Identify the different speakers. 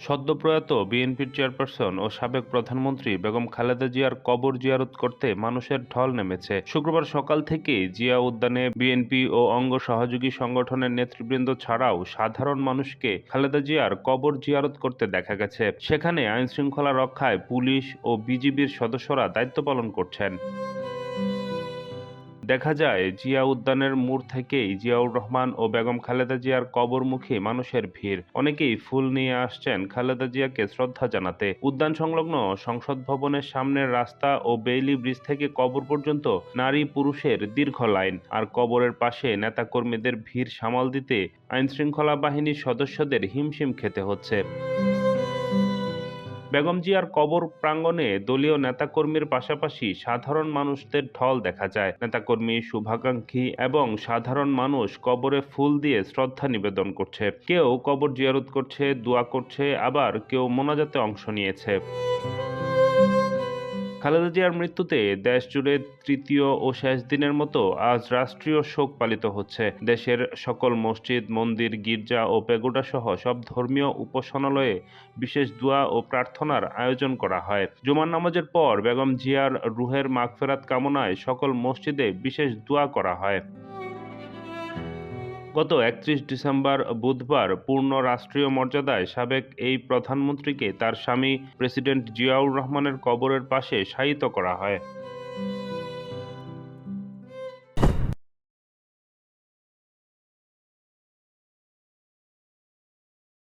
Speaker 1: সদ্যপ্রয়াত বিএনপির চেয়ারপারসন ও সাবেক প্রধানমন্ত্রী বেগম খালেদা জিয়ার কবর জিয়ারত করতে মানুষের ঢল নেমেছে। শুক্রবার সকাল থেকেই জিয়া উদ্যানে বিএনপি ও অঙ্গ সহযোগী সংগঠনের নেতৃবৃন্দ ছাড়াও সাধারণ মানুষকে খালেদা জিয়ার কবর জিয়ারত করতে দেখা গেছে। সেখানে আইনশৃঙ্খলা রক্ষায় পুলিশ ও বিজিবির সদস্যরা দায়িত্ব পালন করছেন। দেখা যায় জিয়া উদ্যানের মোড় থেকেই জিয়াউর রহমান ও বেগম খালেদা জিয়ার কবরমুখী মানুষের ভিড়। অনেকেই ফুল নিয়ে আসছেন খালেদা জিয়াকে শ্রদ্ধা জানাতে। উদ্যান সংলগ্ন সংসদ ভবনের সামনের রাস্তা ও বেইলি ব্রিজ থেকে কবর পর্যন্ত নারী পুরুষের দীর্ঘ লাইন। আর কবরের পাশে নেতাকর্মীদের ভিড় সামাল দিতে আইনশৃঙ্খলা বাহিনীর সদস্যদের হিমশিম খেতে হচ্ছে। বেগম জিয়ার কবর প্রাঙ্গণে দলীয় নেতাকর্মীর পাশাপাশি সাধারণ মানুষদের ঢল দেখা যায়। নেতাকর্মী, শুভাকাঙ্ক্ষী এবং সাধারণ মানুষ কবরে ফুল দিয়ে শ্রদ্ধা নিবেদন করছে। কেউ কবর জিয়ারত করছে, দোয়া করছে, আবার কেউ মোনাজাতে অংশ নিয়েছে। খালেদা জিয়ার মৃত্যুতে দেশজুড়ে তৃতীয় ও শেষ দিনের মতো আজ রাষ্ট্রীয় শোক পালিত হচ্ছে। দেশের সকল মসজিদ, মন্দির, গির্জা ও পেগোডাসহ সব ধর্মীয় উপাসনালয়ে বিশেষ দোয়া ও প্রার্থনার আয়োজন করা হয়। জুমার নামাজের পর বেগম জিয়ার রুহের মাগফেরাত কামনায় সকল মসজিদে বিশেষ দোয়া করা হয়। গত ৩১ ডিসেম্বর বুধবার পূর্ণ রাষ্ট্রীয় মর্যাদায় সাবেক এই প্রধানমন্ত্রীকে তার স্বামী প্রেসিডেন্ট জিয়াউর রহমানের কবরের পাশে শায়িত করা হয়।